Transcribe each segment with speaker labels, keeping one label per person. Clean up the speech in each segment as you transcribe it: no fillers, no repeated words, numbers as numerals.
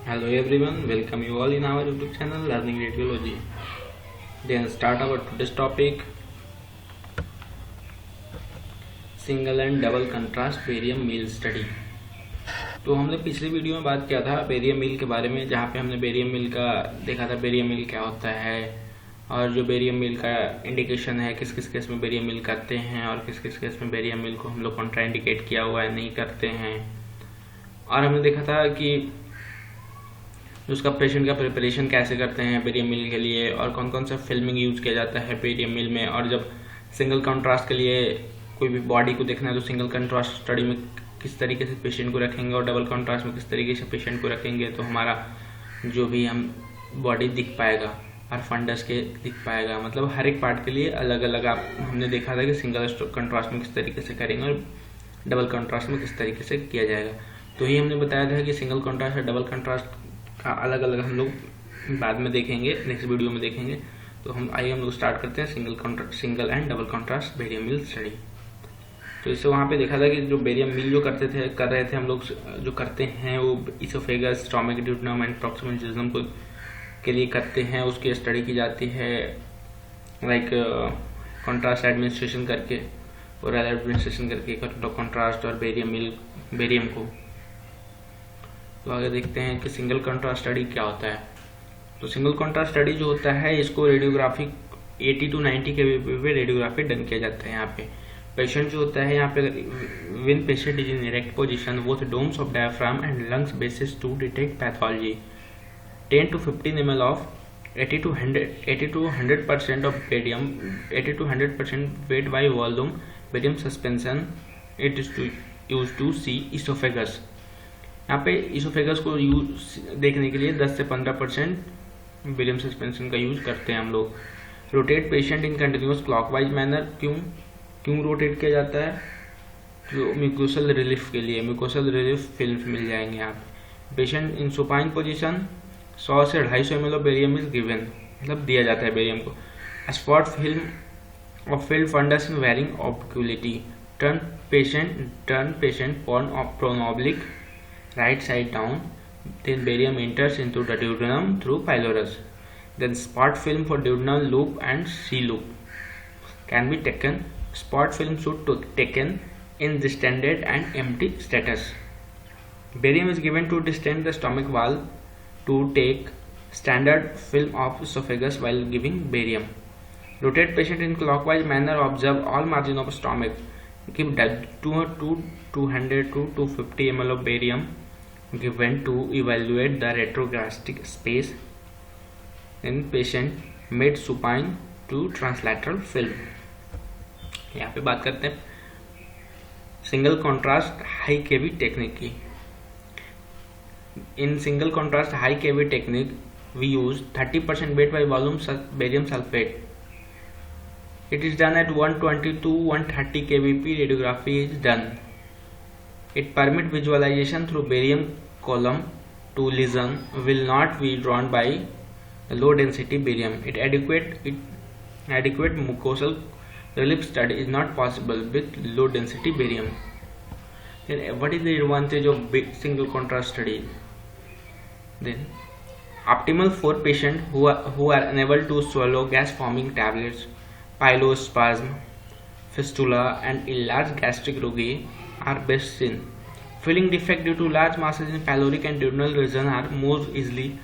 Speaker 1: Hello everyone, welcome you all in our YouTube channel Learning Radiology. Then start our today's topic, single and double contrast barium meal study. तो हमने पिछली video में बात किया था barium meal के बारे में, जहाँ पे हमने बेरियम मील का देखा था बेरियम मील क्या होता है और जो बेरियम मील का इंडिकेशन है, किस किस केस में बेरियम मील करते हैं और किस किस केस में बेरियम मील को हम लोग कॉन्ट्राइंडिकेट किया हुआ है, नहीं करते हैं। और हमने देखा था कि उसका पेशेंट का प्रिपरेशन कैसे करते हैं बेरियम मिल के लिए और कौन कौन सा फिल्मिंग यूज किया जाता है बेरियम मिल में। और जब सिंगल कंट्रास्ट के लिए कोई भी बॉडी को देखना है तो सिंगल कंट्रास्ट स्टडी में किस तरीके से पेशेंट को रखेंगे और डबल कंट्रास्ट में किस तरीके से पेशेंट को रखेंगे, तो हमारा जो भी हम बॉडी दिख पाएगा और फंडस के दिख पाएगा। मतलब हर एक पार्ट के लिए अलग अलग हमने देखा था कि सिंगल कंट्रास्ट में किस तरीके से करेंगे और डबल कंट्रास्ट में किस तरीके से किया जाएगा। तो ये हमने बताया था कि सिंगल कंट्रास्ट और डबल कंट्रास्ट का अलग अलग हम लोग बाद में देखेंगे, नेक्स्ट वीडियो में देखेंगे। तो हम लोग स्टार्ट करते हैं single and double contrast barium mill study. तो इससे वहाँ पे देखा था कि जो बेरियम मिल जो कर रहे थे हम लोग जो करते हैं वो oesophagus, stomach, duodenum and proximal jejunum को के लिए करते हैं, उसकी स्टडी की जाती है लाइक कंट्रास्ट एडमिनिस्ट्रेशन करके और एडमिनिस्ट्रेशन करके कंट्रास्ट और बेरियम को। तो आगे देखते हैं कि सिंगल कंट्रास्ट स्टडी क्या होता है। तो सिंगल कंट्रास्ट स्टडी जो होता है इसको रेडियोग्राफी 80 to 90 के पे रेडियोग्राफी डन किया जाता है। यहाँ पे पेशेंट जो होता है, यहाँ पे when patient is in erect position both domes of diaphragm and lungs bases to detect pathology 10 to 15 ml of 80 to 100% of barium 80 to 100% weight by volume barium suspension it is to use to see esophagus। यहाँ पे oesophagus को use देखने के लिए 10 से 15% barium suspension का use करते हैं हम लोग। Rotate patient in continuous clockwise manner. क्यों रोटेट किया जाता है? जो म्यूकोसल रिलीफ के लिए, म्यूकोसल रिलीफ फिल्म मिल जाएंगे यहाँ पे। पेशेंट इन सुपाइन पोजिशन 100 से 250 ml of barium is given, मतलब दिया जाता है बेरियम को। Spot film of filled fundus in varying obliquity. Turn patient prone oblique right side down, then barium enters into the duodenum through pylorus. Then spot film for duodenal loop and C loop can be taken. Spot film should be taken in distended and empty status. Barium is given to distend the stomach wall to take standard film of esophagus while giving barium. Rotate patient in clockwise manner. Observe all margin of stomach. Give 200 to 250 ml of barium given to evaluate the retrogastric space in patient mid supine to translateral film। यहाँ पे बात करते हैं single contrast high kV technique की। In single contrast high kV technique we use 30% weight by volume barium sulfate। It is done at 120 to 130 kbp. Radiography is done. It permits visualization through barium column to lesion will not be drawn by low density barium. Adequate mucosal relief study is not possible with low density barium. Then what is the advantage of single contrast study? Then optimal for patients who are unable to swallow gas forming tablets, pylospasm, fistula and enlarged gastric rugae are best seen. Filling defect due to large masses in pyloric and duodenal region are more easily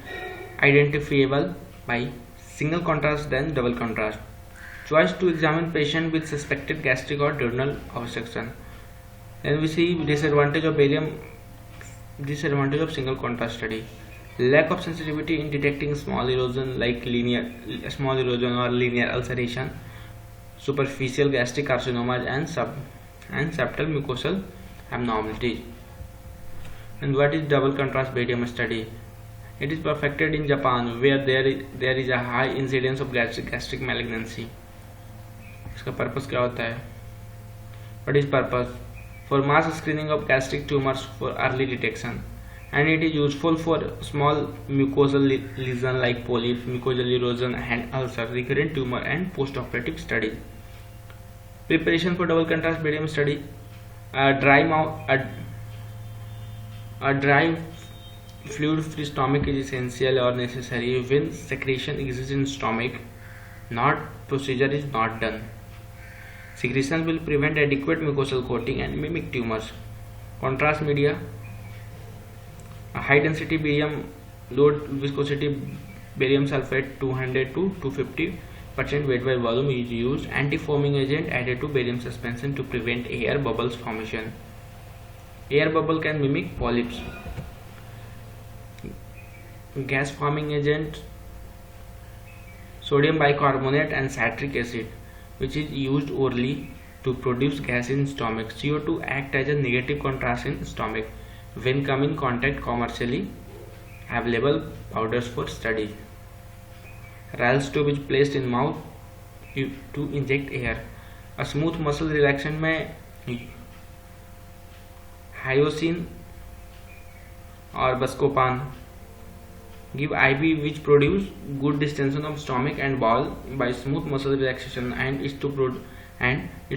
Speaker 1: identifiable by single contrast than double contrast. Choice to examine patient with suspected gastric or duodenal obstruction. Then we see disadvantage of single contrast study. Lack of sensitivity in detecting small erosion like small erosion or linear ulceration, superficial gastric carcinomas and septal mucosal abnormalities. And what is double contrast barium study? It is perfected in Japan where there is a high incidence of gastric malignancy. इसका purpose क्या होता है? What is purpose? For mass screening of gastric tumors for early detection, and it is useful for small mucosal lesion like polyps, mucosal erosion and ulcer, recurrent tumor and post-operative study. Preparation for double contrast barium study. A dry Fluid-free stomach is essential or necessary when secretion exists in stomach. Not procedure is not done. Secretion will prevent adequate mucosal coating and mimic tumors. Contrast media. A high density barium, low viscosity barium sulfate 200 to 250% weight by volume is used. Anti-foaming agent added to barium suspension to prevent air bubbles formation. Air bubble can mimic polyps. Gas forming agent, sodium bicarbonate and citric acid, which is used orally to produce gas in stomach. CO2 act as a negative contrast in stomach when come in contact commercially available powders for study. Ralph's tube is placed in mouth to inject air. A smooth muscle relaxant में hyoscine or buscopan give IV which produce good distension of stomach and bowel by smooth muscle relaxation and its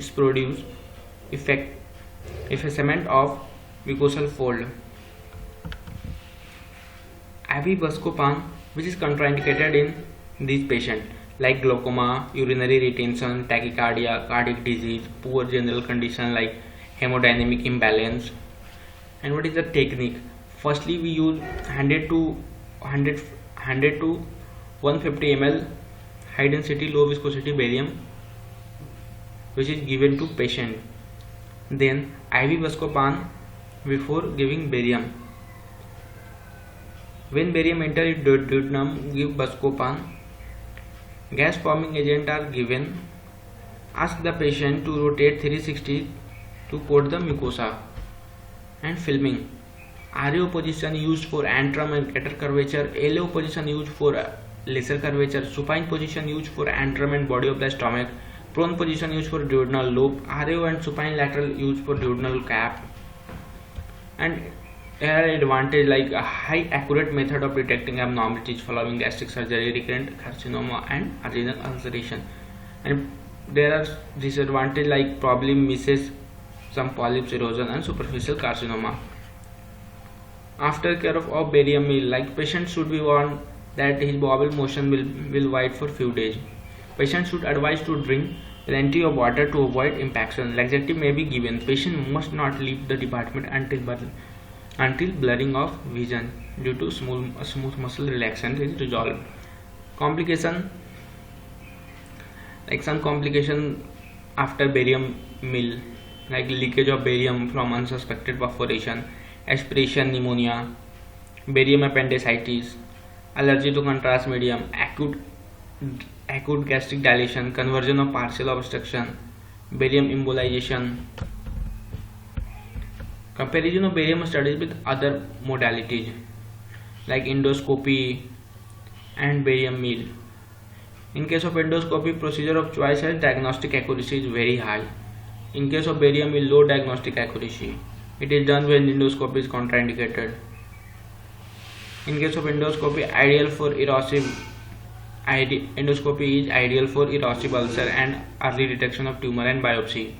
Speaker 1: produce effacement of mucosal fold. IV buscopan, which is contraindicated in these patients like glaucoma, urinary retention, tachycardia, cardiac disease, poor general condition like hemodynamic imbalance. And what is the technique? Firstly, we use 100 to 150 ml high density low viscosity barium, which is given to patient. Then IV buscopan before giving barium. When barium enters duodenum, give buscopan. Gas forming agent are given. Ask the patient to rotate 360 to coat the mucosa. And filming. RO position used for antrum and greater curvature. LO position used for lesser curvature. Supine position used for antrum and body of the stomach. Prone position used for duodenal lobe. RO and supine lateral used for duodenal cap. And there are advantage like a high accurate method of detecting abnormalities following gastric surgery, recurrent carcinoma and adrenal ulceration. And there are disadvantage like probably misses some polyps, erosion and superficial carcinoma. After care of barium meal, like patient should be warned that his bowel motion will wait for few days. Patient should advise to drink plenty of water to avoid impaction. Laxative may be given. Patient must not leave the department until blurring of vision due to smooth muscle relaxation is resolved. Complication, like some complication after barium meal, like leakage of barium from unsuspected perforation, aspiration pneumonia, barium appendicitis, allergy to contrast medium, acute gastric dilation, conversion of partial obstruction, barium embolization. Comparison of barium studies with other modalities like endoscopy and barium meal. In case of endoscopy, procedure of choice as diagnostic accuracy is very high. In case of barium meal, low diagnostic accuracy. It is done when endoscopy is contraindicated. In case of endoscopy, endoscopy is ideal for erosive ulcer and early detection of tumor and biopsy.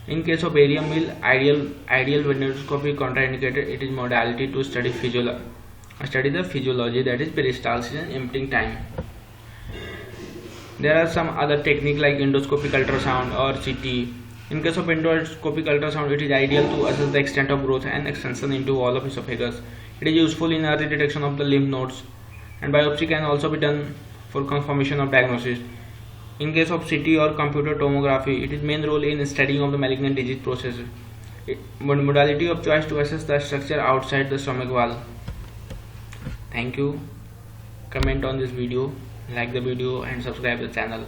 Speaker 1: In case of barium meal, ideal when endoscopy contraindicated, it is modality to study the physiology, that is peristalsis and emptying time. There are some other technique like endoscopic ultrasound or CT. In case of endoscopic ultrasound, it is ideal to assess the extent of growth and extension into wall of esophagus. It is useful in early detection of the lymph nodes, and biopsy can also be done for confirmation of diagnosis. In case of CT or computer tomography, it is main role in studying of the malignant disease process. Modality of choice to assess the structure outside the stomach wall. Thank you. Comment on this video, like the video and subscribe the channel.